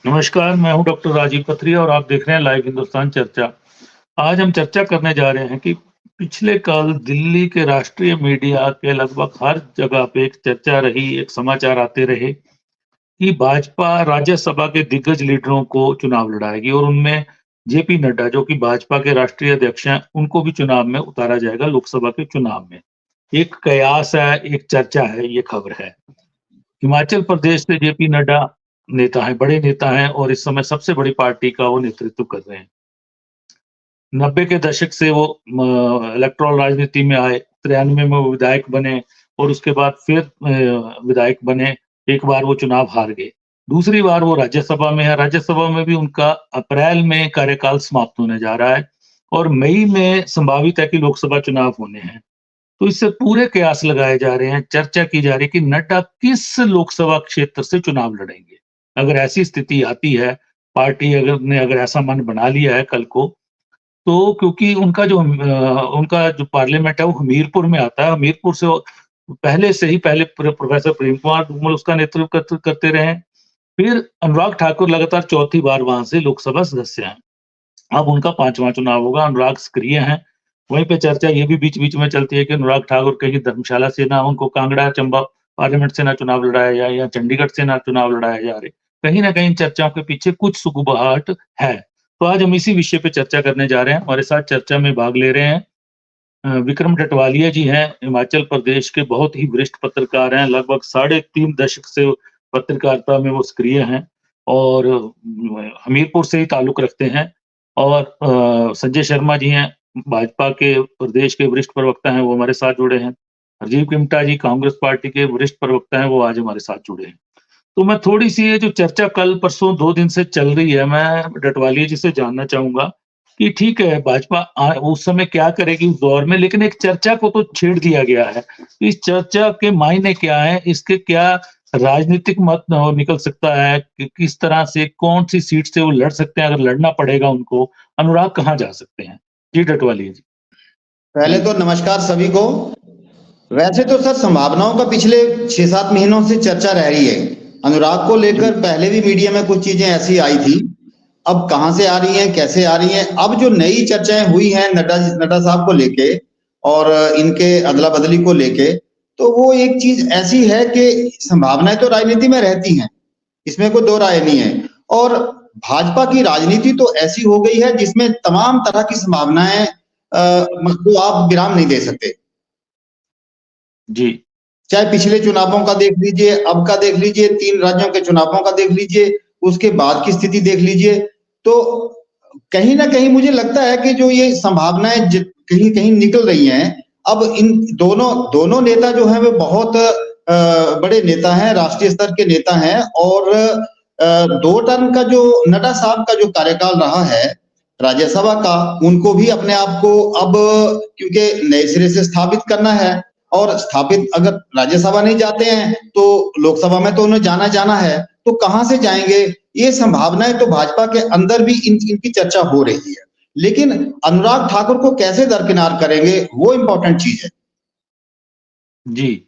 नमस्कार, मैं हूँ डॉक्टर राजीव पथरिया और आप देख रहे हैं लाइव हिंदुस्तान चर्चा। आज हम चर्चा करने जा रहे हैं कि पिछले कल दिल्ली के राष्ट्रीय मीडिया के लगभग हर जगह पे एक चर्चा रही, एक समाचार आते रहे कि भाजपा राज्यसभा के दिग्गज लीडरों को चुनाव लड़ाएगी और उनमें जेपी नड्डा जो कि भाजपा के राष्ट्रीय अध्यक्ष हैं, उनको भी चुनाव में उतारा जाएगा लोकसभा के चुनाव में। एक कयास है, एक चर्चा है, ये खबर है। हिमाचल प्रदेश से जेपी नड्डा नेता हैं, बड़े नेता हैं और इस समय सबसे बड़ी पार्टी का वो नेतृत्व कर रहे हैं। 90 के दशक से वो इलेक्टोरल राजनीति में आए, 93 में वो विधायक बने और उसके बाद फिर विधायक बने। एक बार वो चुनाव हार गए। दूसरी बार वो राज्यसभा में है, राज्यसभा में भी उनका अप्रैल में कार्यकाल समाप्त होने जा रहा है और मई में संभावित है कि लोकसभा चुनाव होने हैं। तो इससे पूरे कयास लगाए जा रहे हैं, चर्चा की जा रही है कि नड्डा किस लोकसभा क्षेत्र से चुनाव लड़ेंगे। अगर ऐसी स्थिति आती है, पार्टी अगर ऐसा मन बना लिया है कल को, तो क्योंकि उनका जो पार्लियामेंट है वो हमीरपुर में आता है। हमीरपुर से वो पहले से ही प्रोफेसर प्रेम कुमार धूमल उसका नेतृत्व करते रहे हैं। फिर अनुराग ठाकुर लगातार चौथी बार वहाँ से लोकसभा सदस्य हैं। अब उनका 5वां चुनाव होगा, अनुराग सक्रिय हैं। वहीं पे चर्चा ये भी बीच-बीच में चलती है कि अनुराग ठाकुर कहीं धर्मशाला से ना उनको कांगड़ा, चंबा पार्लियामेंट से ना चुनाव लड़ाया जाए या चंडीगढ़ से ना चुनाव लड़ाया जा रहे। कहीं न कहीं इन चर्चाओं के पीछे कुछ सुगबुगाहट है। तो आज हम इसी विषय पे चर्चा करने जा रहे हैं। हमारे साथ चर्चा में भाग ले रहे हैं विक्रम डटवालिया जी हैं, हिमाचल प्रदेश के बहुत ही वरिष्ठ पत्रकार हैं, लगभग साढ़े 3 दशक से पत्रकारिता में वो सक्रिय हैं और हमीरपुर से ही ताल्लुक रखते हैं। और संजय शर्मा जी हैं, भाजपा के प्रदेश के वरिष्ठ प्रवक्ता हैं, वो हमारे साथ जुड़े हैं। राजीव किमटा जी कांग्रेस पार्टी के वरिष्ठ प्रवक्ता हैं, वो आज हमारे साथ जुड़े हैं। तो मैं थोड़ी-सी ये जो चर्चा कल परसों 2 दिन से चल रही है, मैं डटवालिया जी से जानना चाहूँगा कि ठीक है, भाजपा उस समय क्या करेगी उस दौर में, लेकिन एक चर्चा को तो छेड़ दिया गया है। इस चर्चा के मायने क्या हैं? इसके क्या राजनीतिक मत निकल सकता है कि किस तरह से, कौन-सी सीट से वो लड़ सकते हैं अगर लड़ना पड़ेगा उनको? अनुराग कहाँ जा सकते हैं? जी, डटवालिया जी। पहले तो नमस्कार सभी को। वैसे तो सर संभावनाओं का पिछले 6-7 महीनों से चर्चा रह रही है। अनुराग को लेकर पहले भी मीडिया में कुछ चीजें ऐसी आई थी। अब कहां से आ रही हैं, कैसे आ रही हैं? अब जो नई चर्चाएं हुई हैं नड्डा साहब को लेके और इनके अदला बदली को लेके, तो वो एक चीज ऐसी है कि संभावनाएं तो राजनीति में रहती हैं, इसमें कोई दो राय नहीं है। और भाजपा की राजनीति तो ऐसी हो गई है जिसमें तमाम तरह की संभावनाएं को आप विराम नहीं दे सकते। जी। चाहे पिछले चुनावों का देख लीजिए, अब का देख लीजिए, 3 राज्यों के चुनावों का देख लीजिए, उसके बाद की स्थिति देख लीजिए। तो कहीं न कहीं मुझे लगता है कि जो ये संभावनाएं कहीं-कहीं निकल रही हैं, अब इन दोनों नेता जो हैं वो बहुत बड़े नेता हैं, राष्ट्रीय स्तर के नेता हैं और 2 टर्म का जो नड्डा साहब का जो कार्यकाल रहा है राज्यसभा का, उनको भी अपने आप को अब क्योंकि नए सिरे से स्थापित करना है और स्थापित अगर राज्यसभा नहीं जाते हैं तो लोकसभा में तो उन्हें जाना है, तो कहां से जाएंगे? ये संभावनाएं तो भाजपा के अंदर भी इनकी चर्चा हो रही है, लेकिन अनुराग ठाकुर को कैसे दरकिनार करेंगे वो इंपॉर्टेंट चीज है। जी।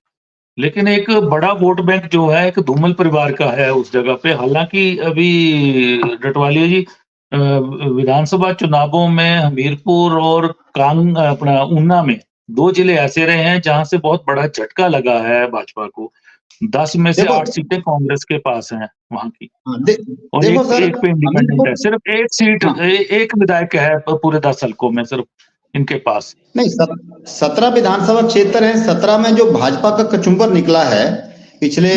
लेकिन एक बड़ा वोट बैंक जो है एक धूमल परिवार का है उस जगह पे। हालाँकि अभी डटवालिया जी विधानसभा चुनावों में हमीरपुर और अपना ऊना में 2 जिले ऐसे रहे हैं जहाँ से बहुत बड़ा झटका लगा है भाजपा को। 10 में से 8 सीटें कांग्रेस के पास हैं वहाँ की। और देखो सर, एक पे इंडिपेंडेंट है। सिर्फ 1 सीट, एक विधायक है पूरे 10 हलकों में सिर्फ इनके पास। नहीं, 17 विधानसभा क्षेत्र हैं। 17 में जो भाजपा का कचुम्बर निकला है पिछले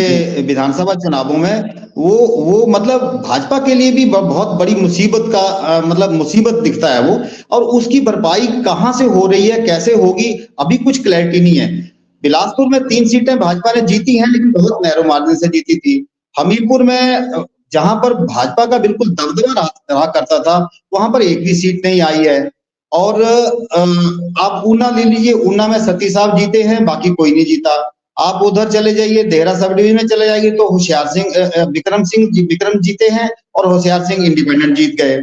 विधानसभा चुनावों में, वो मतलब भाजपा के लिए भी बहुत बड़ी मुसीबत का मतलब मुसीबत दिखता है वो। और उसकी भरपाई कहां से हो रही है, कैसे होगी, अभी कुछ क्लैरिटी नहीं है। बिलासपुर में 3 सीटें भाजपा ने जीती हैं, लेकिन बहुत नैरो मार्जिन से जीती थी। हमीरपुर में जहां पर भाजपा का बिल्कुल दबदबा रहा करता था, वहां पर एक भी सीट नहीं आई है। और आप ऊना ले लीजिए, ऊना में सती साहब जीते हैं, बाकी कोई नहीं जीता। आप उधर चले जाइए, देहरा सब डिवीजन में चले जाइए तो विक्रम जीते हैं और होशियार सिंह इंडिपेंडेंट जीत गए।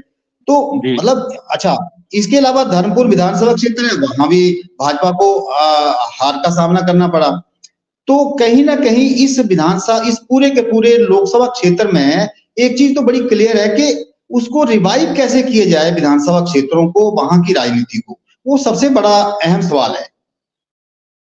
तो मतलब अच्छा, इसके अलावा धर्मपुर विधानसभा क्षेत्र है, वहां भी भाजपा को हार का सामना करना पड़ा। तो कहीं ना कहीं इस पूरे के पूरे लोकसभा क्षेत्र में एक चीज तो बड़ी क्लियर है कि उसको रिवाइव कैसे किया जाए विधानसभा क्षेत्रों को, वहां की राजनीति को, वो सबसे बड़ा अहम सवाल है।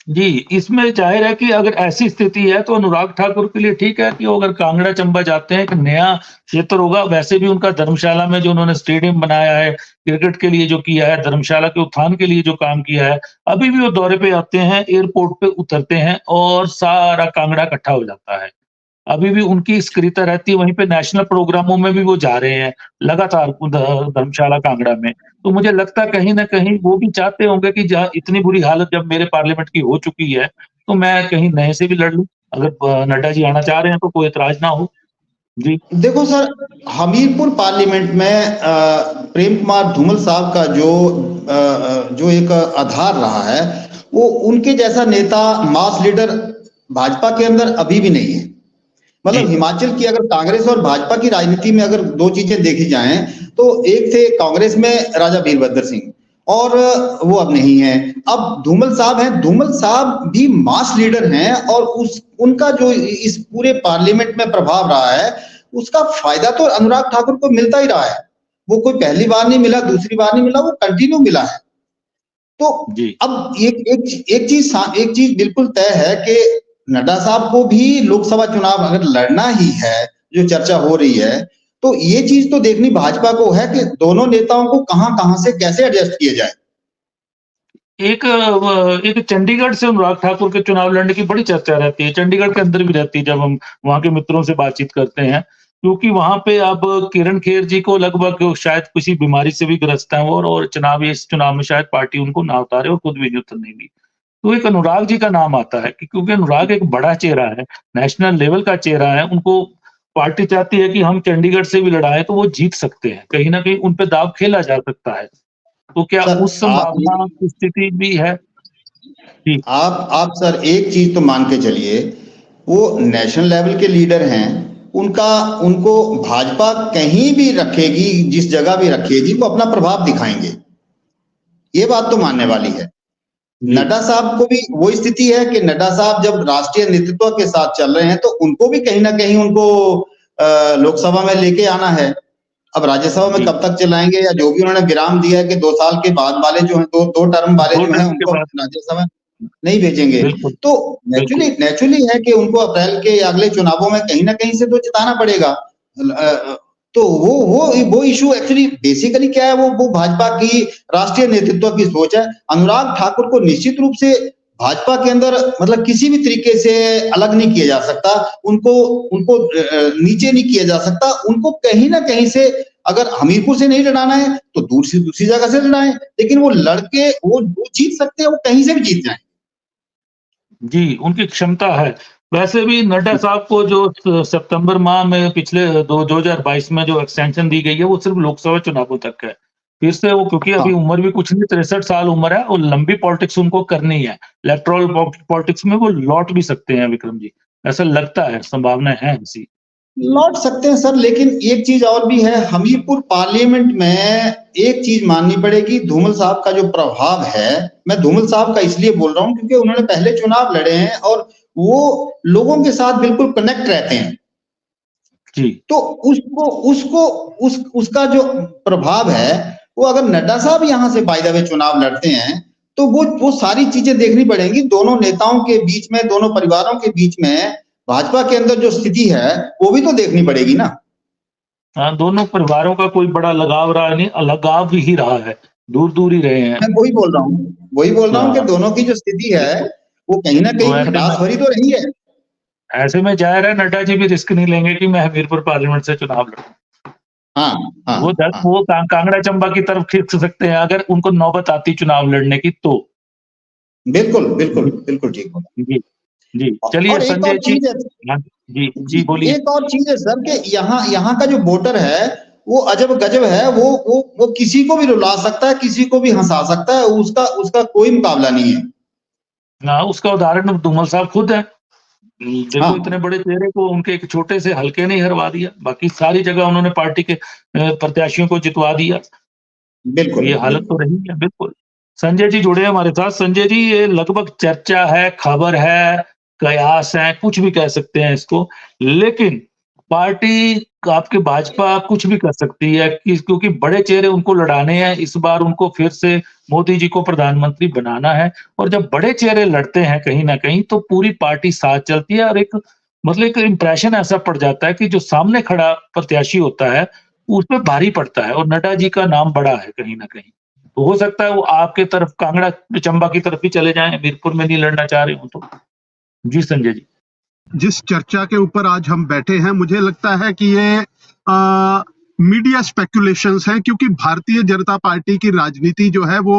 जी, इसमें ज़ाहिर है कि अगर ऐसी स्थिति है तो अनुराग ठाकुर के लिए ठीक है कि वो अगर कांगड़ा चंबा जाते हैं, एक नया क्षेत्र होगा। वैसे भी उनका धर्मशाला में जो उन्होंने स्टेडियम बनाया है, क्रिकेट के लिए जो किया है, धर्मशाला के उत्थान के लिए जो काम किया है, अभी भी वो दौरे पे आते हैं, एयरपोर्ट पे उतरते हैं और सारा कांगड़ा इकट्ठा हो जाता है। अभी भी उनकी सक्रियता रहती है, वहीं पे नेशनल प्रोग्रामों में भी वो जा रहे हैं, लगातार धर्मशाला कांगड़ा में। तो मुझे लगता है कहीं न कहीं वो भी चाहते होंगे कि जहाँ इतनी बुरी हालत जब मेरे पार्लियामेंट की हो चुकी है, तो मैं कहीं नए से भी लड़ लूँ। अगर नड्डा जी आना चाह रहे हैं तो कोई ऐतराज़ ना हो। जी। देखो सर, हमीरपुर पार्लियामेंट में प्रेम कुमार धूमल साहब का जो एक आधार रहा है, वो उनके जैसा नेता, मास लीडर भाजपा के अंदर अभी भी नहीं है। मतलब हिमाचल की अगर कांग्रेस और भाजपा की राजनीति में अगर दो चीजें देखी जाएं, तो एक थे कांग्रेस में राजा वीरभद्र सिंह, और वो अब नहीं है। अब धूमल साहब हैं, धूमल साहब भी मास लीडर हैं, और उनका जो इस पूरे पार्लियामेंट में प्रभाव रहा है, उसका फायदा तो अनुराग ठाकुर को मिलता ही रहा है। वो कोई पहली बार नहीं मिला, दूसरी बार नहीं मिला, वो कंटिन्यू मिला है। तो अब एक चीज बिल्कुल तय है कि नड्डा साहब को भी लोकसभा चुनाव अगर लड़ना ही है, जो चर्चा हो रही है, तो ये चीज तो देखनी भाजपा को है कि दोनों नेताओं को कहां से कैसे एडजस्ट किया जाए। एक चंडीगढ़ से अनुराग ठाकुर के चुनाव लड़ने की बड़ी चर्चा रहती है, चंडीगढ़ के अंदर भी रहती है जब हम वहाँ के मित्रों से बातचीत करते हैं, क्योंकि वहाँ पे अब किरण खेर जी को लगभग शायद किसी बीमारी से भी ग्रस्त हैं वो, और इस चुनाव में शायद पार्टी उनको ना उतारे और खुद भी नहीं उतरनेगी। तो एक अनुराग जी का नाम आता है कि क्योंकि अनुराग एक बड़ा चेहरा है, नेशनल लेवल का चेहरा है, उनको पार्टी चाहती है कि हम चंडीगढ़ से भी लड़ाएँ तो वो जीत सकते हैं, कहीं न कहीं उन पे दाँव खेला जा सकता है। तो क्या सर उस संभावना की स्थिति भी है? जी। आप सर एक चीज तो मान के चलिए, वो नेशनल लेवल के लीडर हैं, उनको भाजपा कहीं भी रखेगी, जिस जगह भी रखेगी, वो अपना प्रभाव दिखाएंगे, ये बात तो मानने वाली है। नड्डा साहब को भी वही स्थिति है कि नड्डा साहब जब राष्ट्रीय नेतृत्व के साथ चल रहे हैं, तो उनको भी कहीं ना कहीं उनको लोकसभा में लेके आना है। अब राज्यसभा में कब तक चलाएंगे, या जो भी उन्होंने विराम दिया है कि 2 साल के बाद वाले जो हैं, दो टर्म वाले जो हैं, उनको राज्यसभा नहीं भेजेंगे। तो नेचुरली है कि उनको अप्रैल के अगले चुनावों में कहीं ना कहीं से तो जिताना पड़ेगा। तो वो इशू एक्चुअली बेसिकली क्या है, वो भाजपा की राष्ट्रीय नेतृत्व की सोच है। अनुराग ठाकुर को निश्चित रूप से भाजपा के अंदर मतलब किसी भी तरीके से अलग नहीं किया जा सकता, उनको नीचे नहीं किया जा सकता। उनको कहीं ना कहीं से अगर हमीरपुर से नहीं लड़ाना है तो दूसरी जगह से लड़ाएं, लेकिन वो लड़के वो जीत सकते हैं, वो कहीं से भी जीत जाएं। जी, उनकी क्षमता है। वैसे भी नड्डा साहब को जो सितंबर माह में पिछले 2022 में जो एक्सटेंशन दी गई है, वो सिर्फ लोकसभा चुनावों तक है। फिर से वो, क्योंकि अभी उम्र भी कुछ नहीं, 63 साल उम्र है और लंबी पॉलिटिक्स उनको करनी है। इलेक्टोरल पॉलिटिक्स में वो लौट भी सकते हैं विक्रम जी, ऐसा लगता है, संभावनाएँ हैं ऐसी। लौट सकते हैं सर, लेकिन एक चीज और भी है, हमीरपुर पार्लियामेंट में एक चीज माननी पड़ेगी, धूमल साहब का जो प्रभाव है, मैं धूमल साहब का इसलिए बोल रहा हूं क्योंकि उन्होंने पहले चुनाव लड़े हैं और वो लोगों के साथ बिल्कुल कनेक्ट रहते हैं। जी। तो उसका जो प्रभाव है, वो अगर नड्डा साहब यहां से बाय द वे चुनाव लड़ते हैं, तो वो सारी चीजें देखनी पड़ेंगी। दोनों नेताओं के बीच में, दोनों परिवारों के बीच में भाजपा के अंदर जो स्थिति है, वो भी तो देखनी पड़ेगी ना। हाँ, दोनों परिवारों का कोई बड़ा लगाव रहा नहीं, अलगाव ही रहा है, दूर-दूर ही रहे हैं। मैं वही बोल रहा हूँ कि दोनों की जो स्थिति है, वो कहीं ना कहीं खटास भरी तो रही है। ऐसे में जाहिर है नड्डा जी भी रिस्क नहीं लेंगे कि मैं हमीरपुर पार्लियामेंट से चुनाव लड़ूं। हाँ, वो कांगड़ा चंबा की तरफ खिसक सकते हैं अगर उनको नौबत आती चुनाव लड़ने की तो। बिल्कुल ठीक बोला। जी, जी। चलिए संजय जी, जी बोलिए। एक और चीज है सर कि यहाँ का जो वोटर है, वो अजब गजब है, वो किसी को भी रुला सकता है, किसी को भी हंसा सकता है, उसका कोई मुकाबला नहीं है। ना, उसका उदाहरण धूमल साहब खुद है। देखो इतने बड़े चेहरे को उनके एक छोटे से हल्के ने ही हरवा दिया, बाकी सारी जगह उन्होंने पार्टी के प्रत्याशियों को जितवा दिया। बिल्कुल, ये हालत तो रही है, बिल्कुल। संजय जी जुड़े हैं हमारे साथ। संजय जी, ये लगभग चर्चा है, खबर है, कयास है, कुछ भी कह सकते हैं इसको, लेकिन पार्टी आपके भाजपा कुछ भी कर सकती है क्योंकि बड़े चेहरे उनको लड़ाने हैं, इस बार उनको फिर से मोदी जी को प्रधानमंत्री बनाना है और जब बड़े चेहरे लड़ते हैं कहीं न कहीं तो पूरी पार्टी साथ चलती है और एक मतलब एक इम्प्रेशन ऐसा पड़ जाता है कि जो सामने खड़ा प्रत्याशी होता है, उसपे भारी पड़ता है और नड्डा जी का नाम बड़ा है कहीं न कहीं। तो हो सकता है वो आपके तरफ कांगड़ा, चंबा की तरफ ही चले जाएँ, मीरपुर में नहीं लड़ना चाह रहे हों तो। जी, संजय जी। जिस चर्चा के ऊपर आज हम बैठे हैं, मुझे लगता है कि ये मीडिया स्पेकुलेशंस हैं, क्योंकि भारतीय जनता पार्टी की राजनीति जो है वो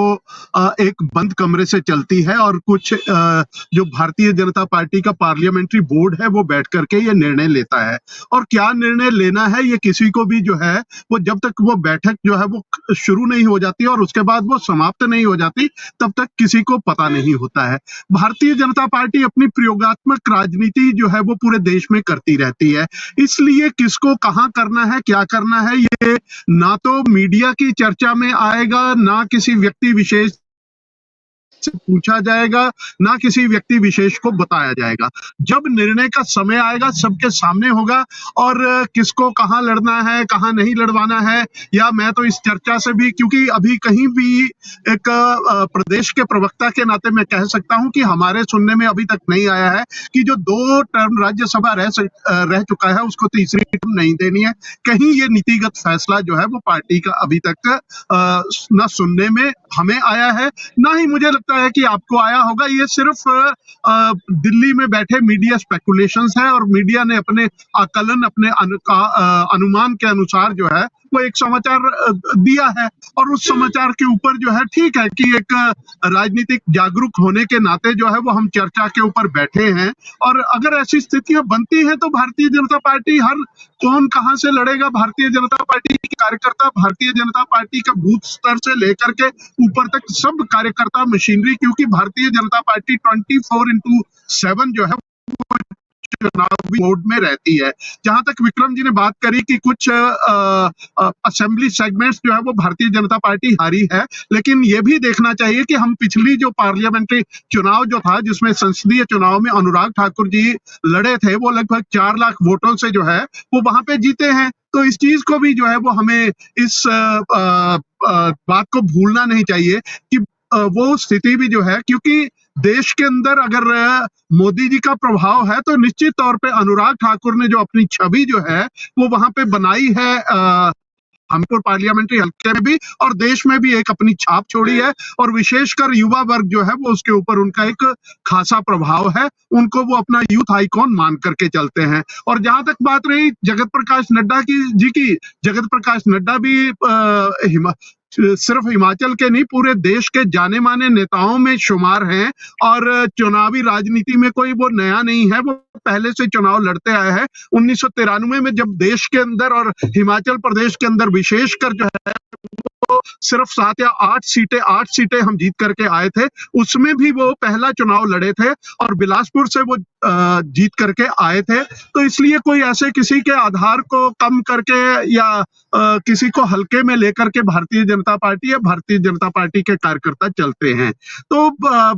एक बंद कमरे से चलती है और कुछ जो भारतीय जनता पार्टी का पार्लियामेंट्री बोर्ड है वो बैठ करके ये निर्णय लेता है और क्या निर्णय लेना है ये किसी को भी जो है वो जब तक वो बैठक जो है वो शुरू नहीं हो जाती और उसके बाद वो समाप्त नहीं हो जाती तब तक किसी को पता नहीं होता है। भारतीय जनता पार्टी अपनी प्रयोगात्मक राजनीति जो है वो पूरे देश में करती रहती है, इसलिए किसको कहाँ करना है, क्या करना है, ये ना तो मीडिया की चर्चा में आएगा, ना किसी व्यक्ति विशेष से पूछा जाएगा, ना किसी व्यक्ति विशेष को बताया जाएगा। जब निर्णय का समय आएगा सबके सामने होगा और किसको कहां लड़ना है, कहां नहीं लड़वाना है, या मैं तो इस चर्चा से भी, क्योंकि अभी कहीं भी एक प्रदेश के प्रवक्ता के नाते मैं कह सकता हूं कि हमारे सुनने में अभी तक नहीं आया है कि जो 2 टर्म राज्यसभा रह चुका है उसको तीसरी टर्म नहीं देनी है। कहीं ये नीतिगत फैसला जो है वो पार्टी का अभी तक ना सुनने में हमें आया है, ना ही मुझे लगता है कि आपको आया होगा। ये सिर्फ दिल्ली में बैठे मीडिया स्पेकुलेशंस है और मीडिया ने अपने आकलन, अपने अनुमान के अनुसार जो है वो एक समाचार दिया है और उस समाचार के ऊपर जो है ठीक है कि एक राजनीतिक जागरूक होने के नाते जो है वो हम चर्चा के ऊपर बैठे हैं और अगर ऐसी स्थितियां बनती हैं तो भारतीय जनता पार्टी, हर कौन कहां से लड़ेगा, भारतीय जनता पार्टी के कार्यकर्ता, भारतीय जनता पार्टी का बूथ स्तर से लेकर के ऊपर तक सब कार्यकर्ता मशीनरी, क्योंकि भारतीय जनता पार्टी 24/7 जो है चुनावी मोड में रहती है। जहां तक विक्रम जी ने बात करी कि कुछ असेंबली सेगमेंट्स जो है वो भारतीय जनता पार्टी हारी है, लेकिन ये भी देखना चाहिए कि हम पिछली जो पार्लियामेंट्री चुनाव जो था जिसमें संसदीय चुनाव में अनुराग ठाकुर जी लड़े थे वो लगभग 4 लाख वोटों से जो है वो वहां पे जीते हैं। तो इस चीज को भी जो है वो हमें इस बात को भूलना नहीं चाहिए कि वो स्थिति भी जो है, क्योंकि देश के अंदर अगर मोदी जी का प्रभाव है तो निश्चित तौर पे अनुराग ठाकुर ने जो अपनी छवि जो है वो वहां पे बनाई है हमीरपुर पार्लियामेंट्री हल्के में भी और देश में भी एक अपनी छाप छोड़ी है और विशेषकर युवा वर्ग जो है वो उसके ऊपर उनका एक खासा प्रभाव है, उनको वो अपना यूथ आइकॉन मान करके चलते हैं। और जहां तक बात रही जगत प्रकाश नड्डा की, जगत प्रकाश नड्डा भी सिर्फ हिमाचल के नहीं पूरे देश के जाने माने नेताओं में शुमार हैं और चुनावी राजनीति में कोई वो नया नहीं है, वो पहले से चुनाव लड़ते आए हैं। 1993 में जब देश के अंदर और हिमाचल प्रदेश के अंदर विशेषकर जो है वो सिर्फ 7 या 8 सीटें हम जीत करके आए थे, उसमें भी वो पहला चुनाव लड़े थे और बिलासपुर से वो जीत करके आए थे। तो इसलिए कोई ऐसे किसी के आधार को कम करके या किसी को हल्के में लेकर के भारतीय जनता पार्टी या भारतीय जनता पार्टी के कार्यकर्ता चलते हैं। तो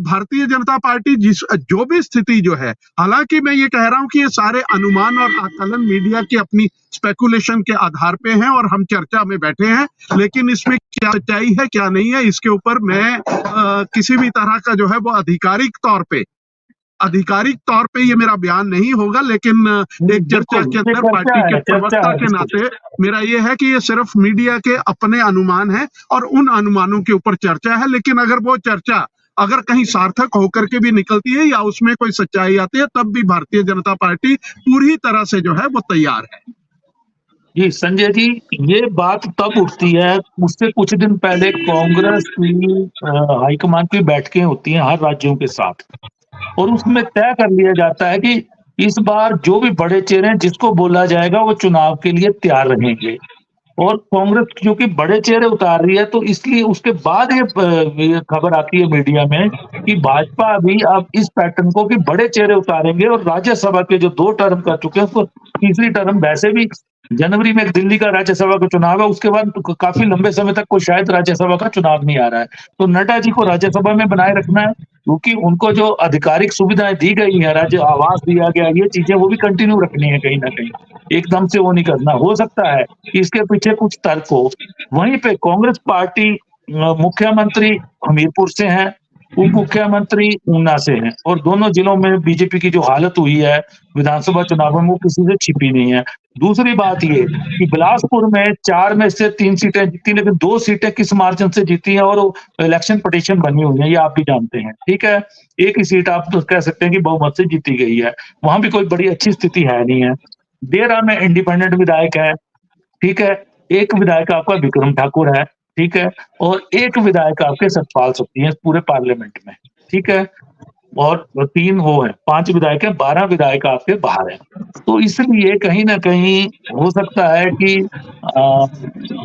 भारतीय जनता पार्टी जो भी स्थिति जो है, हालांकि मैं ये कह रहा हूं कि ये सारे अनुमान और आकलन मीडिया की अपनी स्पेकुलेशन के आधार पे हैं और हम चर्चा में बैठे हैं, लेकिन इसमें क्या सच्चाई है क्या नहीं है इसके ऊपर मैं किसी भी तरह का जो है वो आधिकारिक तौर पे ये मेरा बयान नहीं होगा, लेकिन एक चर्चा के अंदर पार्टी के प्रवक्ता के नाते मेरा ये है कि ये सिर्फ मीडिया के अपने अनुमान है और उन अनुमानों के ऊपर चर्चा है। लेकिन अगर वो चर्चा अगर कहीं सार्थक होकर के भी निकलती है या उसमें कोई सच्चाई आती है तब भी भारतीय जनता पार्टी पूरी तरह से जो है वो तैयार है। जी संजय जी, ये बात तब उठती है, उससे कुछ दिन पहले कांग्रेस की हाईकमान की बैठकें होती हैं हर राज्यों के साथ और उसमें तय कर लिया जाता है कि इस बार जो भी बड़े चेहरे हैं जिसको बोला जाएगा वो चुनाव के लिए तैयार रहेंगे और कांग्रेस क्योंकि बड़े चेहरे उतार रही है तो इसलिए उसके बाद ये खबर आती है मीडिया में कि भाजपा भी अब इस पैटर्न को कि बड़े चेहरे उतारेंगे और राज्यसभा के जो 2 टर्म कर चुके हैं उसको तीसरी टर्म वैसे भी जनवरी में एक दिल्ली का राज्यसभा का चुनाव है, उसके बाद तो काफी लंबे समय तक कोई शायद राज्यसभा का चुनाव नहीं आ रहा है। तो नड्डा जी को राज्यसभा में बनाए रखना है, क्योंकि उनको जो आधिकारिक सुविधाएं दी गई हैं, राज्य आवास दिया गया, ये चीजें वो भी कंटिन्यू रखनी है कहीं ना कहीं, एकदम से वो नहीं करना। हो सकता है कि इसके पीछे कुछ तर्क हो। वहीं पे कांग्रेस पार्टी मुख्यमंत्री हमीरपुर से हैं, उप मुख्यमंत्री ऊना से हैं, और दोनों जिलों में बीजेपी की जो हालत हुई है विधानसभा चुनाव में, वो किसी से छिपी नहीं है। दूसरी बात ये कि बिलासपुर में 4 में से 3 सीटें जीती, लेकिन 2 सीटें किस मार्जिन से जीती हैं और इलेक्शन पिटीशन बनी हुई है, ये आप भी जानते हैं, ठीक है। एक ही सीट आप तो कह सकते हैं कि बहुमत से जीती गई है, वहां भी कोई बड़ी अच्छी स्थिति है नहीं है। डेरा में इंडिपेंडेंट विधायक है, ठीक है, एक विधायक आपका विक्रम ठाकुर है, ठीक है, और एक विधायक आपके सतपाल सत्ती हैं पूरे पार्लियामेंट में, ठीक है, और 3 वो हैं, 5 विधायक हैं, 12 विधायक आपके बाहर हैं। तो इसलिए कहीं न कहीं हो सकता है कि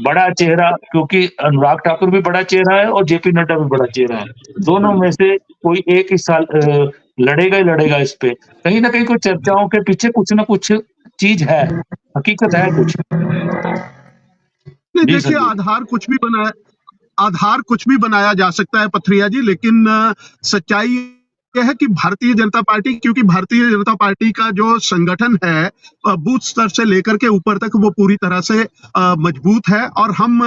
बड़ा चेहरा, क्योंकि अनुराग ठाकुर भी बड़ा चेहरा है और जेपी नड्डा भी बड़ा चेहरा है, दोनों में से कोई एक ही साल लड़ेगा ही लड़ेगा इस पे। कहीं न कहीं कोई चर्चाओं के पीछे कुछ न कुछ चीज़ है, हकीकत है कुछ। नहीं, जी देखिए संजीव। आधार कुछ भी बनाया जा सकता है पथरिया जी, लेकिन सच्चाई यह है कि भारतीय जनता पार्टी, क्योंकि भारतीय जनता पार्टी का जो संगठन है बूथ स्तर से लेकर के ऊपर तक वो पूरी तरह से मजबूत है। और हम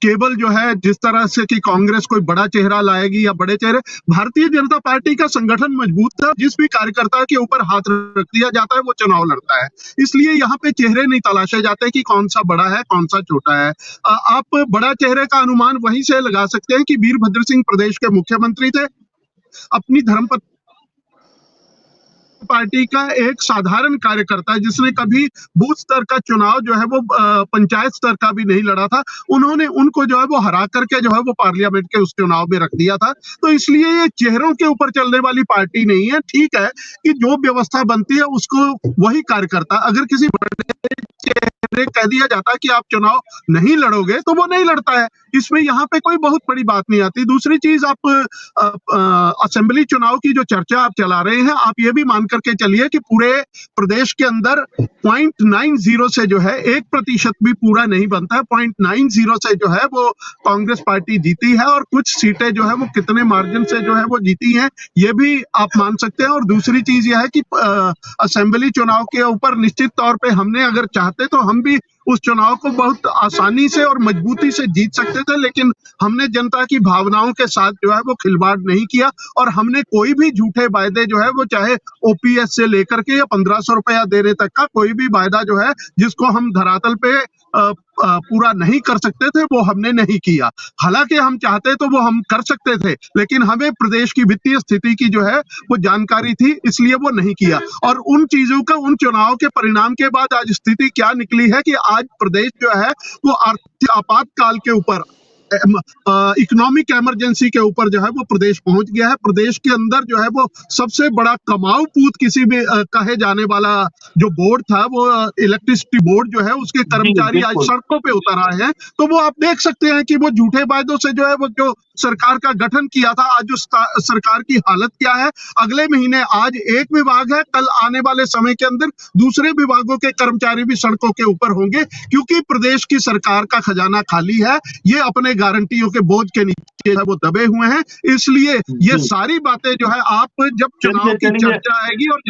केवल जो है जिस तरह से कि कांग्रेस कोई बड़ा चेहरा लाएगी या बड़े चेहरे, भारतीय जनता पार्टी का संगठन मजबूत है। जिस भी कार्यकर्ता के ऊपर हाथ रख दिया जाता है वो चुनाव लड़ता है। इसलिए यहाँ पे चेहरे नहीं तलाशे जाते कि कौन सा बड़ा है कौन सा छोटा है। आप बड़ा चेहरे का अनुमान वहीं से लगा सकते हैं कि वीरभद्र सिंह प्रदेश के मुख्यमंत्री थे, अपनी धर्मपत्नी पार्टी का एक साधारण कार्यकर्ता जिसने कभी बूथ स्तर का चुनाव जो है वो पंचायत स्तर का भी नहीं लड़ा था, उन्होंने उनको जो है वो हरा करके जो है वो पार्लियामेंट के उस चुनाव में रख दिया था। तो इसलिए ये चेहरों के ऊपर चलने वाली पार्टी नहीं है। ठीक है कि जो व्यवस्था बनती है उसको वही कार्यकर्ता, अगर किसी बड़े चेहरे कह दिया जाता है कि आप चुनाव नहीं लड़ोगे तो वो नहीं लड़ता है। इसमें यहाँ पे कोई बहुत बड़ी बात नहीं आती। दूसरी चीज, आप असेंबली चुनाव की जो चर्चा आप चला रहे हैं, आप ये भी मान करके चलिए कि पूरे प्रदेश के अंदर 0.90 से जो है 1% भी पूरा नहीं बनता है, 0.90 से जो है वो कांग्रेस पार्टी जीती है, और कुछ सीटें जो है वो कितने मार्जिन से जो है वो जीती हैं ये भी आप मान सकते हैं। और दूसरी चीज यह है कि असेंबली चुनाव के ऊपर निश्चित तौर पे हमने अगर चाहते तो हम भी उस चुनाव को बहुत आसानी से और मजबूती से जीत सकते थे, लेकिन हमने जनता की भावनाओं के साथ जो है वो खिलवाड़ नहीं किया, और हमने कोई भी झूठे वायदे जो है वो चाहे ओपीएस से लेकर के या 1500 रुपया देने तक का कोई भी वायदा जो है जिसको हम धरातल पे पूरा नहीं कर सकते थे वो हमने नहीं किया। हालांकि हम चाहते तो वो हम कर सकते थे, लेकिन हमें प्रदेश की वित्तीय स्थिति की जो है वो जानकारी थी, इसलिए वो नहीं किया। और उन चीजों का, उन चुनाव के परिणाम के बाद आज स्थिति क्या निकली है कि आज प्रदेश जो है वो आर्थिक आपातकाल के ऊपर, इकोनॉमिक इमरजेंसी के ऊपर जो है वो प्रदेश पहुंच गया है। प्रदेश के अंदर जो है वो सबसे बड़ा कमाऊ पूत किसी भी कहे जाने वाला जो बोर्ड था, वो इलेक्ट्रिसिटी बोर्ड जो है, उसके कर्मचारी आज सड़कों पे उतर आए हैं। तो वो आप देख सकते हैं कि वो झूठे वायदों से जो है वो जो सरकार का गठन किया था, आज उस सरकार की हालत क्या है। अगले महीने आज एक विभाग है, कल आने वाले समय के अंदर दूसरे विभागों के कर्मचारी भी सड़कों के ऊपर होंगे, क्योंकि प्रदेश की सरकार का खजाना खाली है। ये अपने गारंटियों के बोझ के नीचे है वो दबे हुए हैं। इसलिए ये सारी बातें जो है, आप जब चुनाव की चर्चा आएगी और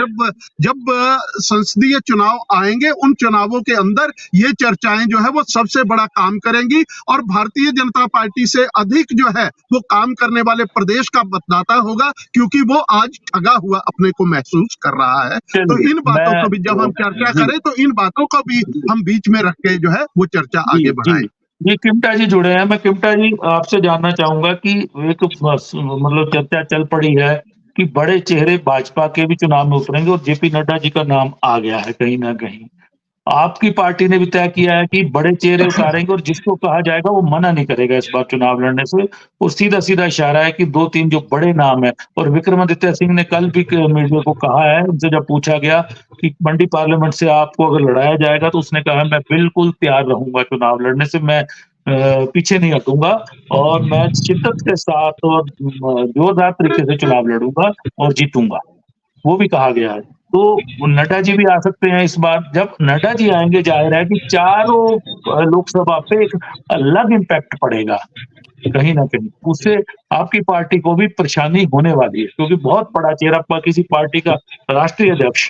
जब संसदीय चुनाव आएंगे, उन चुनावों के अंदर ये चर्चाएं जो है वो सबसे बड़ा काम करेंगी। और भारतीय जनता पार्टी से अधिक जो है वो काम करने वाले प्रदेश का मतदाता होगा, क्योंकि वो आज ठगा हुआ अपने को महसूस कर रहा है। तो इन बातों को भी जब हम चर्चा करें तो इन बातों को भी हम बीच में रख के जो है वो चर्चा आगे बढ़ाएं। ये किमटा जी जुड़े हैं। मैं किमटा जी आपसे जानना चाहूंगा कि एक मतलब चर्चा चल पड़ी है कि बड़े चेहरे भाजपा के भी चुनाव में उतरेंगे और जेपी नड्डा जी का नाम आ गया है कहीं ना कहीं। आपकी पार्टी ने भी तय किया है कि बड़े चेहरे उतारेंगे और जिसको कहा जाएगा वो मना नहीं करेगा इस बार चुनाव लड़ने से। और सीधा सीधा इशारा है कि 2-3 जो बड़े नाम है, और विक्रमादित्य सिंह ने कल भी मीडिया को कहा है, उनसे जब पूछा गया कि मंडी पार्लियामेंट से आपको अगर लड़ाया जाएगा तो उसने कहा मैं बिल्कुल तैयार रहूंगा चुनाव लड़ने से, मैं पीछे नहीं हटूंगा और मैं शिद्दत के साथ और जोरदार तरीके से चुनाव लड़ूंगा और जीतूंगा। वो भी कहा गया है। तो नड्डा जी भी आ सकते हैं इस बार। जब नड्डा जी आएंगे, जाहिर है कि चारों लोकसभा पे एक अलग इम्पैक्ट पड़ेगा कहीं ना कहीं। उससे आपकी पार्टी को भी परेशानी होने वाली है, क्योंकि बहुत बड़ा चेहरा किसी पार्टी का राष्ट्रीय अध्यक्ष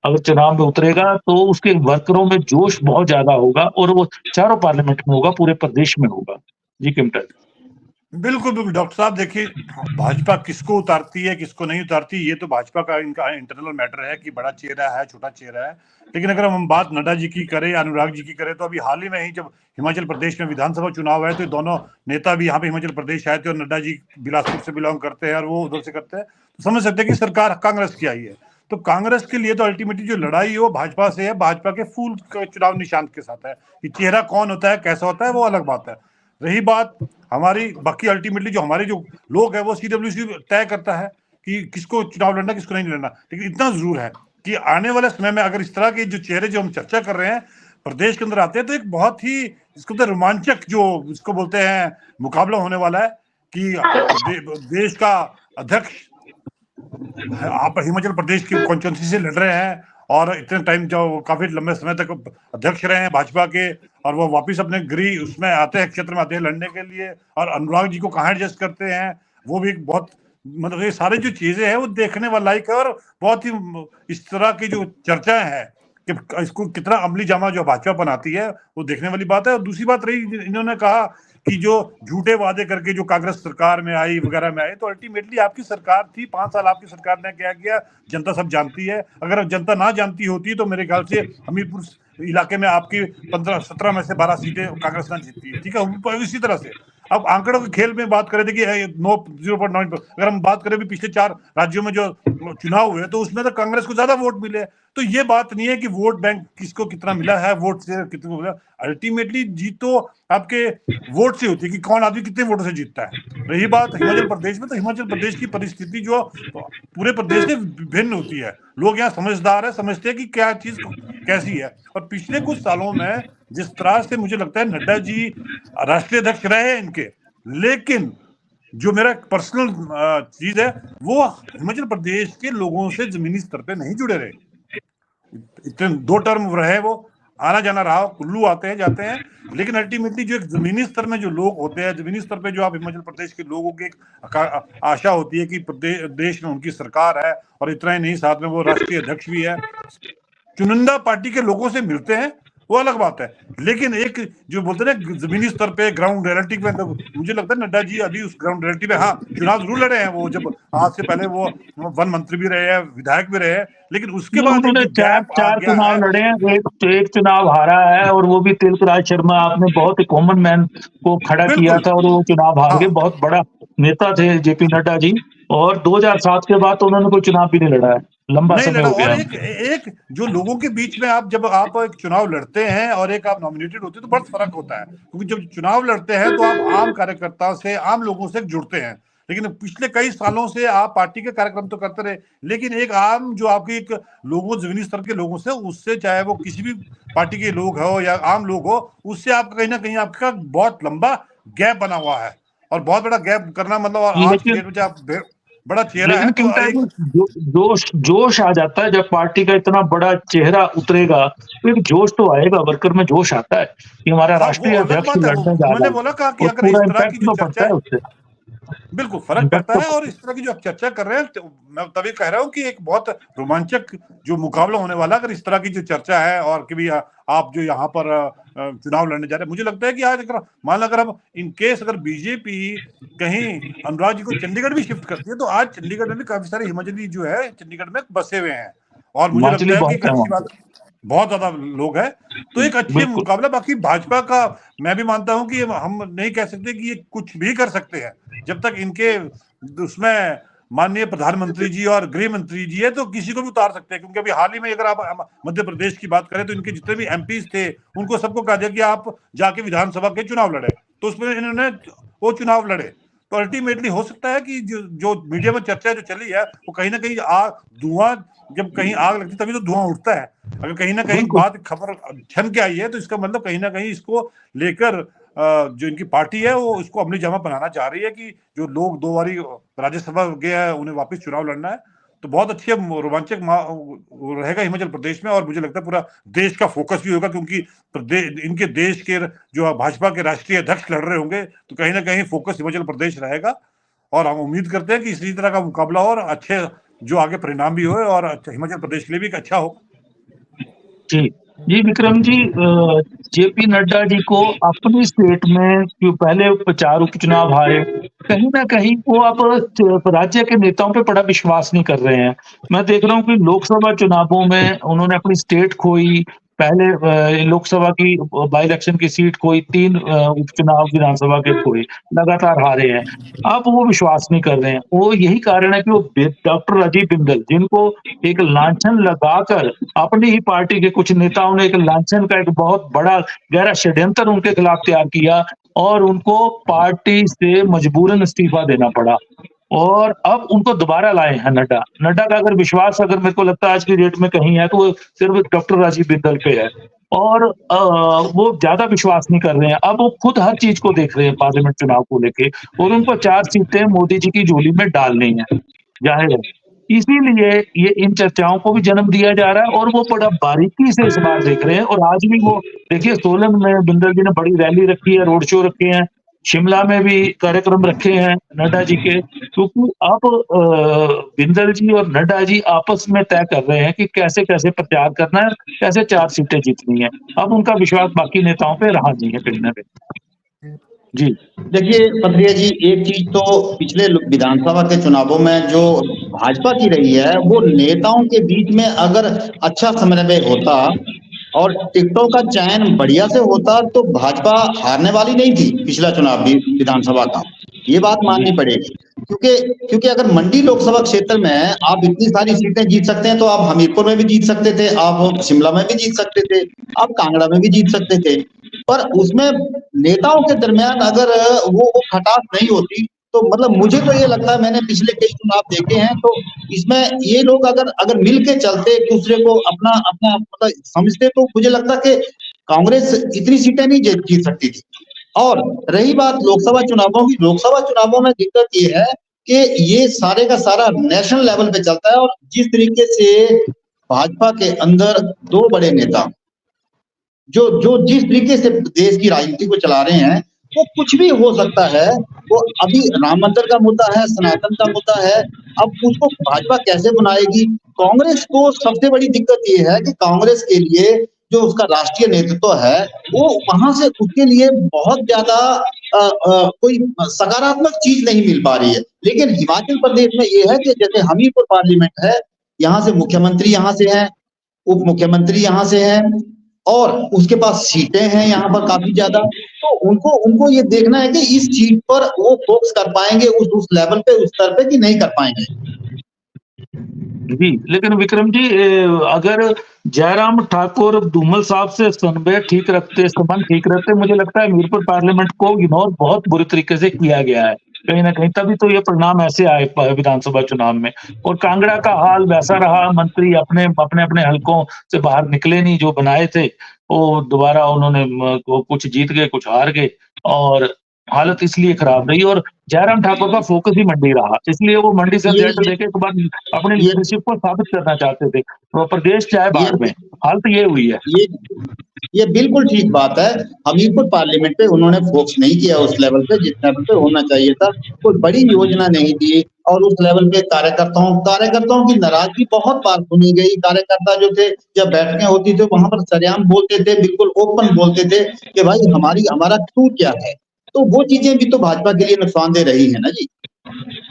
अगर चुनाव में उतरेगा तो उसके वर्करों में जोश बहुत ज्यादा होगा, और वो चारों पार्लियामेंट में होगा, पूरे प्रदेश में होगा। जी किमटर। बिल्कुल बिल्कुल डॉक्टर साहब, देखिए भाजपा किसको उतारती है किसको नहीं उतारती, ये तो भाजपा का इनका इंटरनल मैटर है कि बड़ा चेहरा है छोटा चेहरा है। लेकिन अगर हम बात नड्डा जी की करें, अनुराग जी की करें, तो अभी हाल ही में ही जब हिमाचल प्रदेश में विधानसभा चुनाव है तो दोनों नेता भी यहाँ पे हिमाचल प्रदेश आए थे, और नड्डा जी बिलासपुर से बिलोंग करते हैं और वो उधर से करते हैं, तो समझ सकते हैं कि सरकार कांग्रेस की आई है। तो कांग्रेस के लिए तो अल्टीमेटली जो लड़ाई है वो भाजपा से है, भाजपा के फूल चुनाव निशान के साथ है। कि चेहरा कौन होता है कैसा होता है वो अलग बात है। रही बात हमारी, बाकी अल्टीमेटली जो हमारे जो लोग है वो सीडब्ल्यूसी तय करता है कि किसको चुनाव लड़ना किसको नहीं लड़ना। लेकिन इतना जरूर है कि आने वाले समय में अगर इस तरह के जो चेहरे जो हम चर्चा कर रहे हैं प्रदेश के अंदर आते हैं, तो एक बहुत ही इसको तो रोमांचक जो इसको बोलते हैं मुकाबला होने वाला है कि देश का अध्यक्ष आप हिमाचल प्रदेश की कॉन्स्टिट्यूंसी से लड़ रहे हैं, और इतने टाइम जो काफी लंबे समय तक अध्यक्ष रहे हैं भाजपा के, और वो वापस अपने गृह उसमें आते हैं, क्षेत्र में आते हैं लड़ने के लिए, और अनुराग जी को कहाँ एडजस्ट करते हैं, वो भी बहुत मतलब ये सारी जो चीजें हैं वो देखने वाला लायक है। और बहुत ही इस तरह की जो चर्चाएं हैं कि इसको कितना अमली जामा जो भाजपा बनाती है वो देखने वाली बात है। और दूसरी बात रही, इन्होंने कहा कि जो झूठे वादे करके जो कांग्रेस सरकार में आई वगैरह में आई, तो अल्टीमेटली आपकी सरकार थी 5 साल, आपकी सरकार ने क्या किया जनता सब जानती है। अगर जनता ना जानती होती तो मेरे ख्याल से हमीरपुर इलाके में आपकी 17 में से 12 सीटें कांग्रेस ने जीती है। ठीक है, इसी तरह से अब आंकड़ों के खेल में बात करें, देखिए 0.9, अगर हम बात करें भी पिछले 4 राज्यों में जो चुनाव हुए तो उसमें तो कांग्रेस को ज्यादा वोट मिले। तो ये बात नहीं है कि वोट बैंक किसको कितना मिला है, वोट से कितना मिला। अल्टीमेटली जीत तो आपके वोट से होती है कि कौन आदमी कितने वोटों से जीतता है। रही बात हिमाचल प्रदेश में, तो हिमाचल प्रदेश की परिस्थिति जो पूरे प्रदेश में भिन्न होती है। लोग यहाँ समझदार है, समझते हैं कि क्या चीज कैसी है। और पिछले कुछ सालों में जिस तरह से मुझे लगता है नड्डा जी राष्ट्रीय अध्यक्ष रहे हैं इनके, लेकिन जो मेरा पर्सनल चीज है वो हिमाचल प्रदेश के लोगों से जमीनी स्तर पे नहीं जुड़े रहे। इतने 2 टर्म रहे, वो आना जाना रहा, कुल्लू आते हैं जाते हैं, लेकिन अल्टीमेटली जो एक जमीनी स्तर में जो लोग होते हैं, जमीनी स्तर पे जो आप हिमाचल प्रदेश के लोगों की एक आशा होती है कि देश में उनकी सरकार है, और इतना ही नहीं साथ में वो राष्ट्रीय अध्यक्ष भी है, चुनिंदा पार्टी के लोगों से मिलते हैं, वो अलग बात है। लेकिन एक जो बोलते हैं ना जमीनी स्तर पे ग्राउंड रियलिटी पे, मुझे लगता है नड्डा जी अभी उस ग्राउंड रियलिटी पे, हाँ चुनाव जरूर लड़े हैं वो, जब आज से पहले वो वन मंत्री भी रहे हैं, विधायक भी रहे हैं, लेकिन उसके बाद उन्होंने चार चुनाव लड़े हैं, एक चुनाव हारा है, और वो भी तिलकराज शर्मा, आपने बहुत कॉमन मैन को खड़ा किया था और वो चुनाव हार गए। बहुत बड़ा नेता थे जेपी नड्डा जी, और 2007 के बाद तो उन्होंने कोई चुनाव भी नहीं लड़ा है, लंबा समय हो गया। और एक जो लोगों के बीच में आप जब आप एक चुनाव लड़ते हैं और एक आप नॉमिनेटेड होते हैं तो बहुत फर्क होता है, क्योंकि जब चुनाव लड़ते हैं तो आप आम कार्यकर्ता से, आम लोगों से जुड़ते हैं। लेकिन पिछले कई सालों से आप पार्टी के कार्यक्रम तो करते रहे, लेकिन एक आम जो आपकी एक लोगों, जमीनी स्तर के लोगों से, उससे चाहे वो किसी भी पार्टी के लोग हो या आम लोग हो, उससे आपका कहीं ना कहीं आपका बहुत लंबा गैप बना हुआ है। और बहुत बड़ा गैप करना मतलब, और आज की डेट में आप बड़ा चेहरा है तो जोश आ जाता है। जब पार्टी का इतना बड़ा चेहरा उतरेगा तो एक जोश तो आएगा, वर्कर में जोश आता है कि हमारा राष्ट्रीय अध्यक्ष लड़ने जा रहा है। बोला कि अगर इस तरह की जो चर्चा है उससे बिल्कुल फर्क पड़ता है। और इस तरह की जो आप चर्चा कर रहे हैं, तो मैं तभी कह रहा हूँ कि एक बहुत रोमांचक जो मुकाबला होने वाला, अगर इस तरह की जो चर्चा है, और कि भी आप जो यहाँ पर चुनाव लड़ने जा रहे हैं, मुझे लगता है कि आज अगर मान लो अगर हम इन केस अगर बीजेपी कहीं अनुराग जी को चंडीगढ़ भी शिफ्ट करती है, तो आज चंडीगढ़ में भी काफी सारे हिमाचली जो है चंडीगढ़ में बसे हुए हैं, और मुझे लगता है कि अच्छी बात, बहुत ज्यादा लोग हैं, तो एक अच्छी मुकाबला। बाकी भाजपा का मैं भी मानता हूं कि हम नहीं कह सकते कि ये कुछ भी कर सकते हैं, जब तक इनके उसमें माननीय प्रधानमंत्री जी और गृह मंत्री जी है तो किसी को भी उतार सकते हैं। क्योंकि अभी हाल ही में अगर आप मध्य प्रदेश की बात करें तो इनके जितने भी एमपीज थे उनको सबको कहा दिया कि आप जाके विधानसभा के चुनाव लड़े, तो उसमें इन्होंने वो चुनाव लड़े। तो अल्टीमेटली हो सकता है कि जो मीडिया में चर्चा जो चली है वो कहीं ना कहीं धुआं, जब कहीं आग लगती तभी तो धुआं उठता है। अगर कहीं ना कहीं बात खबर छन के आई है तो इसका मतलब कहीं ना कहीं इसको लेकर जो इनकी पार्टी है वो इसको अमली जामा बनाना चाह रही है कि जो लोग 2 बारी राज्यसभा गए हैं उन्हें वापस चुनाव लड़ना है। तो बहुत अच्छी रोमांचक रहेगा हिमाचल प्रदेश में। और मुझे लगता है पूरा देश का फोकस भी होगा, क्योंकि इनके देश के जो भाजपा के राष्ट्रीय अध्यक्ष लड़ रहे होंगे, तो कहीं ना कहीं फोकस हिमाचल प्रदेश रहेगा। और हम उम्मीद करते हैं कि इसी तरह का मुकाबला और अच्छे जो आगे परिणाम भी होए और हिमाचल प्रदेश के लिए भी एक अच्छा हो। जी विक्रम जी, जेपी नड्डा जी को अपनी स्टेट में जो पहले 4 उपचुनाव हारे, कहीं ना कहीं वो अब राज्य के नेताओं पे बड़ा विश्वास नहीं कर रहे हैं। मैं देख रहा हूँ कि लोकसभा चुनावों में उन्होंने अपनी स्टेट खोई, पहले लोकसभा की बाई इलेक्शन की सीट खोई, 3 उपचुनाव विधानसभा के खोए, लगातार हारे हैं। अब वो विश्वास नहीं कर रहे हैं। वो यही कारण है कि वो डॉक्टर राजीव बिंदल, जिनको एक लांछन लगाकर अपनी ही पार्टी के कुछ नेताओं ने एक लांछन का एक बहुत बड़ा गहरा षड्यंत्र उनके खिलाफ तैयार किया और उनको पार्टी से मजबूरन इस्तीफा देना पड़ा। और अब उनको दोबारा लाए हैं नड्डा का अगर विश्वास, अगर मेरे को लगता है आज की डेट में कहीं है, तो वो सिर्फ डॉक्टर राजीव बिंदल पे है। और वो ज्यादा विश्वास नहीं कर रहे हैं। अब वो खुद हर चीज को देख रहे हैं पार्लियामेंट चुनाव को लेके, और उनको 4 सीटें मोदी जी की झोली में डालनी है, जाहिर है। इसीलिए ये इन चर्चाओं को भी जन्म दिया जा रहा है और वो बड़ा बारीकी से इस बार देख रहे हैं। और आज भी वो देखिए, सोलन में बिंदल जी ने बड़ी रैली रखी है, रोड शो रखे हैं, शिमला में भी कार्यक्रम रखे हैं नड्डा जी के, क्योंकि अब बिंदल जी और नड्डा जी आपस में तय कर रहे हैं कि कैसे कैसे प्रचार करना है, कैसे 4 सीटें जीतनी है। अब उनका विश्वास बाकी नेताओं पे रहा नहीं है कहीं ना कहीं। जी देखिए पथरिया जी, एक चीज तो पिछले विधानसभा के चुनावों में जो भाजपा की रही है, वो नेताओं के बीच में अगर अच्छा समन्वय होता और टिकटों का चयन बढ़िया से होता तो भाजपा हारने वाली नहीं थी पिछला चुनाव भी विधानसभा का, ये बात माननी पड़ेगी। क्योंकि अगर मंडी लोकसभा क्षेत्र में आप इतनी सारी सीटें जीत सकते हैं, तो आप हमीरपुर में भी जीत सकते थे, आप शिमला में भी जीत सकते थे, आप कांगड़ा में भी जीत सकते थे। पर उसमें नेताओं के दरमियान अगर वो खटास नहीं होती, तो मतलब मुझे तो ये लगता है, मैंने पिछले कई चुनाव देखे हैं, तो इसमें ये लोग अगर मिल के चलते, एक दूसरे को अपना अपना मतलब समझते, तो मुझे लगता कि कांग्रेस इतनी सीटें नहीं जीत सकती थी। और रही बात लोकसभा चुनावों की, लोकसभा चुनावों में दिक्कत ये है कि ये सारे का सारा नेशनल लेवल पे चलता है, और जिस तरीके से भाजपा के अंदर 2 बड़े नेता जो जिस तरीके से देश की राजनीति को चला रहे हैं, वो कुछ भी हो सकता है। वो अभी राम मंदिर का मुद्दा है, सनातन का मुद्दा है, अब उसको भाजपा कैसे बनाएगी। कांग्रेस को सबसे बड़ी दिक्कत ये है कि कांग्रेस के लिए जो उसका राष्ट्रीय नेतृत्व है, वो वहां से उसके लिए बहुत ज्यादा कोई सकारात्मक चीज नहीं मिल पा रही है। लेकिन हिमाचल प्रदेश में ये है कि जैसे हमीरपुर पार्लियामेंट है, यहाँ से मुख्यमंत्री यहाँ से हैं, उप मुख्यमंत्री यहाँ से हैं, और उसके पास सीटें हैं यहाँ पर काफी ज्यादा, तो उनको ये देखना है कि इस सीट पर वो फोकस कर पाएंगे उस लेवल पे, उस स्तर पे, कि नहीं कर पाएंगे। जी, लेकिन विक्रम जी, अगर जयराम ठाकुर धूमल साहब से संबंध ठीक रखते, मुझे लगता है हमीरपुर पार्लियामेंट को इग्नोर बहुत बुरी तरीके से किया गया है कहीं ना कहीं, तभी तो ये परिणाम ऐसे आए विधानसभा चुनाव में। और कांगड़ा का हाल वैसा रहा, मंत्री अपने हलकों से बाहर निकले नहीं, जो बनाए थे वो दोबारा उन्होंने कुछ जीत गए, कुछ हार गए, और हालत इसलिए खराब रही। और जयराम ठाकुर का फोकस ही मंडी रहा, इसलिए वो मंडी से रिजल्ट देके एक बार अपने लीडरशिप को साबित करना चाहते थे, तो प्रदेश चाहे बाहर में, हालत ये हुई है। ये बिल्कुल ठीक बात है। हमीरपुर पार्लियामेंट पे उन्होंने फोकस नहीं किया उस लेवल पे जिस लेवल पे होना चाहिए था, कोई बड़ी योजना नहीं दी, और उस लेवल पे कार्यकर्ताओं की नाराजगी बहुत बार सुनी गई। कार्यकर्ता जो थे, जब बैठकें होती थी वहां पर सरेआम बोलते थे, बिल्कुल ओपन बोलते थे कि भाई हमारा कसूर क्या है। तो वो चीजें भी तो भाजपा के लिए नुकसानदेह रही है ना जी।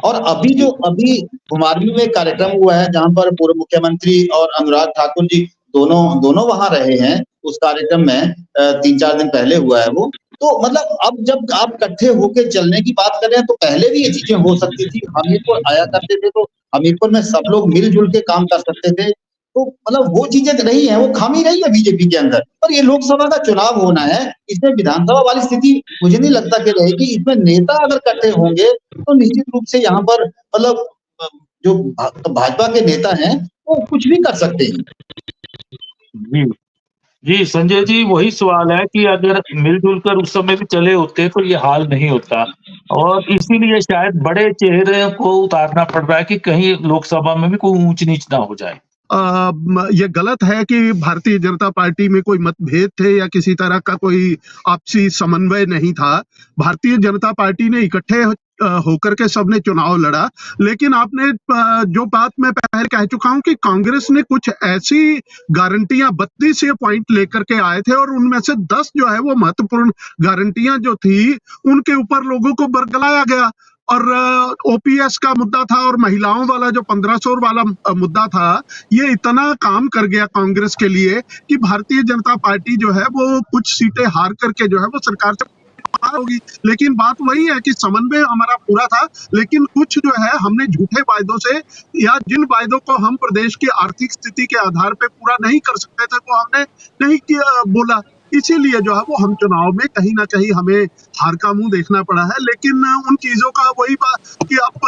और अभी घुमारवीं में कार्यक्रम हुआ है, जहां पर पूर्व मुख्यमंत्री और अनुराग ठाकुर जी दोनों वहां रहे हैं उस कार्यक्रम में, 3-4 दिन पहले हुआ है वो। तो मतलब अब जब आप इकट्ठे होकर चलने की बात कर रहे हैं, तो पहले भी ये चीजें हो सकती थी। हमीरपुर आया करते थे, तो हमीरपुर में सब लोग मिलजुल के काम कर सकते थे, तो मतलब वो चीजें रही हैं, वो खामी रही है बीजेपी के अंदर। पर ये लोकसभा का चुनाव होना है, इसमें विधानसभा वाली स्थिति मुझे नहीं लगता कि रहेगी। इसमें नेता अगर इकट्ठे होंगे तो निश्चित रूप से यहाँ पर मतलब जो भाजपा के नेता हैं वो कुछ भी कर सकते हैं। जी संजय जी, वही सवाल है कि अगर मिलजुल कर उस समय भी चले होते तो ये हाल नहीं होता। और इसीलिए शायद बड़े चेहरे को उतारना पड़ रहा है कि कहीं लोकसभा में भी कोई ऊंच नीच ना हो जाए। ये गलत है कि भारतीय जनता पार्टी में कोई मतभेद थे या किसी तरह का कोई आपसी समन्वय नहीं था। भारतीय जनता पार्टी ने इकट्ठे होकर के सबने चुनाव लड़ा। लेकिन आपने जो बात मैं पहले कह चुका हूं कि कांग्रेस ने कुछ ऐसी गारंटियां 32 पॉइंट लेकर के आए थे और उनमें से 10 जो है वो महत्वपूर्ण गारंटियां जो थी उनके ऊपर लोगों को बरगलाया गया। और ओपीएस का मुद्दा था और महिलाओं वाला जो 1500 वाला मुद्दा था, ये इतना काम कर गया कांग्रेस के लिए कि भारतीय जनता पार्टी जो है वो कुछ सीटें हार करके जो है वो सरकार से बाहर होगी। लेकिन बात वही है कि समन्वय हमारा पूरा था, लेकिन कुछ जो है हमने झूठे वायदों से या जिन वायदों को हम प्रदेश की आर्थिक स्थिति के आधार पे पूरा नहीं कर सकते थे वो हमने नहीं किया बोला। इसीलिए जो है वो हम चुनाव में कहीं ना कहीं हमें हार का मुंह देखना पड़ा है। लेकिन उन चीजों का वही बात कि अब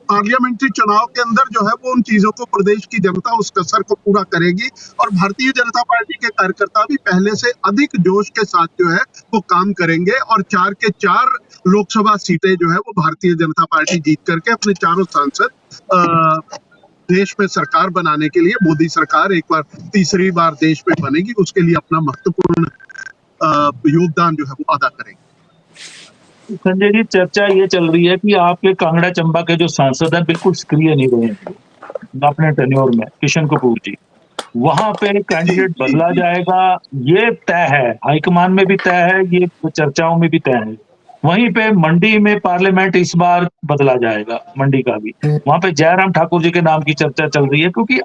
पार्लियामेंट्री चुनाव के अंदर जो है वो उन चीजों को प्रदेश की जनता उस कसर को पूरा करेगी और भारतीय जनता पार्टी के कार्यकर्ता भी पहले से अधिक जोश के साथ जो है वो काम करेंगे और 4 के 4 लोकसभा सीटें जो है वो भारतीय जनता पार्टी जीत करके अपने चारों सांसद देश में सरकार बनाने के लिए मोदी सरकार एक बार तीसरी बार देश में बनेगी, उसके लिए अपना महत्वपूर्ण योगदान जो है वो अदा करेंगे। संजय जी, चर्चा ये चल रही है कि आपके कांगड़ा चंबा के जो सांसद हैं बिल्कुल सक्रिय नहीं रहे अपने टेन्योर में, किशन कपूर जी, वहां पे कैंडिडेट बदला जाएगा ये तय है, हाईकमान में भी तय है, ये चर्चाओं में भी तय है। वहीं पे मंडी में पार्लियामेंट इस बार बदला जाएगा, मंडी का भी, वहां पे जयराम ठाकुर जी के नाम की चर्चा चल रही है क्योंकि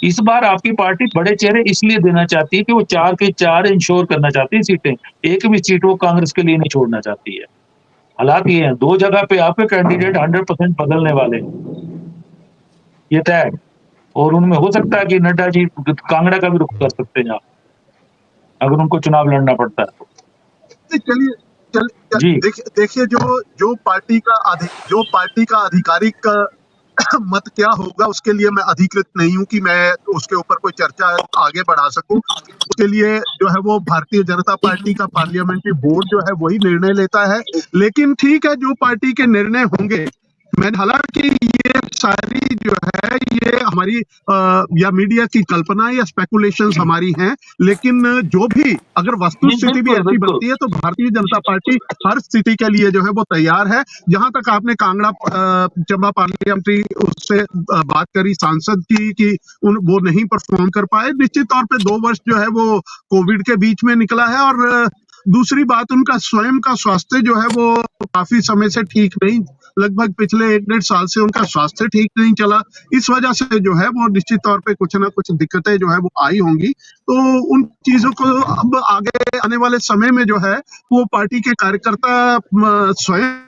इस बार आपकी पार्टी बड़े चेहरे इसलिए देना चाहती है कि वो 4 के 4 इंश्योर करना चाहती है सीटें, एक भी सीट वो कांग्रेस के लिए नहीं छोड़ना चाहती है। हालात ये है, 2 जगह पे आपके कैंडिडेट 100% बदलने वाले, ये तय है। और उनमें हो सकता है कि नड्डा जी कांगड़ा का भी रुख कर सकते हैं आप, अगर उनको चुनाव लड़ना पड़ता है तो। चलिए देखिए जो पार्टी का आधिकारिक मत क्या होगा उसके लिए मैं अधिकृत नहीं हूं कि मैं उसके ऊपर कोई चर्चा आगे बढ़ा सकूं। उसके लिए जो है वो भारतीय जनता पार्टी का पार्लियामेंट्री बोर्ड जो है वही निर्णय लेता है। लेकिन ठीक है, जो पार्टी के निर्णय होंगे, मैं हालांकि ये सारी जो है ये हमारी या मीडिया की कल्पना या स्पेकुलेशंस हमारी हैं, लेकिन जो भी अगर वस्तु स्थिति भी ऐसी बनती है तो भारतीय जनता पार्टी हर स्थिति के लिए जो है वो तैयार है। जहां तक आपने कांगड़ा चंबा पार्लियामेंट्री उससे बात करी सांसद की कि वो नहीं परफॉर्म कर पाए, निश्चित तौर पे 2 वर्ष जो है वो कोविड के बीच में निकला है और दूसरी बात उनका स्वयं का स्वास्थ्य जो है वो काफी समय से ठीक नहीं, लगभग पिछले 1-1.5 साल से उनका स्वास्थ्य ठीक नहीं चला। इस वजह से जो है वो निश्चित तौर पे कुछ ना कुछ दिक्कतें जो है वो आई होंगी। तो उन चीजों को अब आगे आने वाले समय में जो है वो पार्टी के कार्यकर्ता स्वयं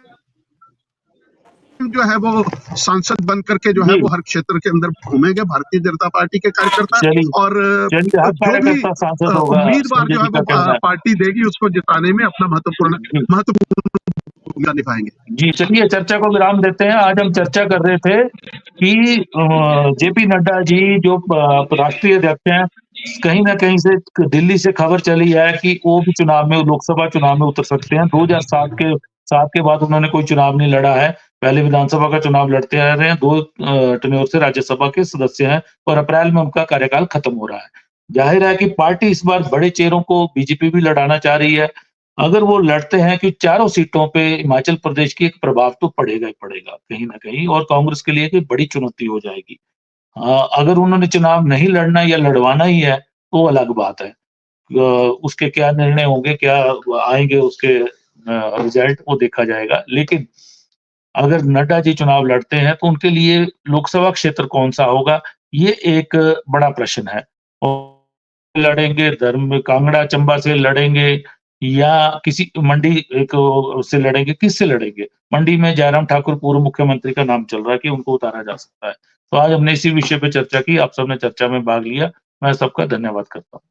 जो है वो सांसद बन करके जो है वो हर क्षेत्र के अंदर घूमेंगे भारतीय जनता पार्टी के कार्यकर्ता और जो भी उम्मीदवार जो है वो पार्टी देगी उसको जिताने में अपना महत्वपूर्ण भूमिका निभाएंगे। जी, चलिए चर्चा को विराम देते हैं। आज हम चर्चा कर रहे थे कि जेपी नड्डा जी जो राष्ट्रीय अध्यक्ष हैं, कहीं ना कहीं से दिल्ली से खबर चली है कि वो भी चुनाव में, लोकसभा चुनाव में उतर सकते हैं। 2007 के बाद उन्होंने कोई चुनाव नहीं लड़ा है, पहले विधानसभा का चुनाव लड़ते आ रहे हैं, 2 टेन्योर से राज्यसभा के सदस्य हैं और अप्रैल में उनका कार्यकाल खत्म हो रहा है। जाहिर है कि पार्टी इस बार बड़े चेहरों को बीजेपी भी लड़ाना चाह रही है। अगर वो लड़ते हैं कि चारों सीटों पे हिमाचल प्रदेश की एक प्रभाव तो पड़ेगा ही पड़ेगा कहीं ना कहीं, और कांग्रेस के लिए एक बड़ी चुनौती हो जाएगी। अगर उन्होंने चुनाव नहीं लड़ना या लड़वाना ही है तो अलग बात है, उसके क्या निर्णय होंगे, क्या आएंगे उसके रिजल्ट, वो देखा जाएगा। लेकिन अगर नड्डा जी चुनाव लड़ते हैं तो उनके लिए लोकसभा क्षेत्र कौन सा होगा, ये एक बड़ा प्रश्न है। और लड़ेंगे कांगड़ा चंबा से लड़ेंगे या किसी मंडी से लड़ेंगे, किससे लड़ेंगे? मंडी में जयराम ठाकुर पूर्व मुख्यमंत्री का नाम चल रहा है कि उनको उतारा जा सकता है। तो आज हमने इसी विषय पे चर्चा की, आप सबने चर्चा में भाग लिया, मैं सबका धन्यवाद करता हूँ।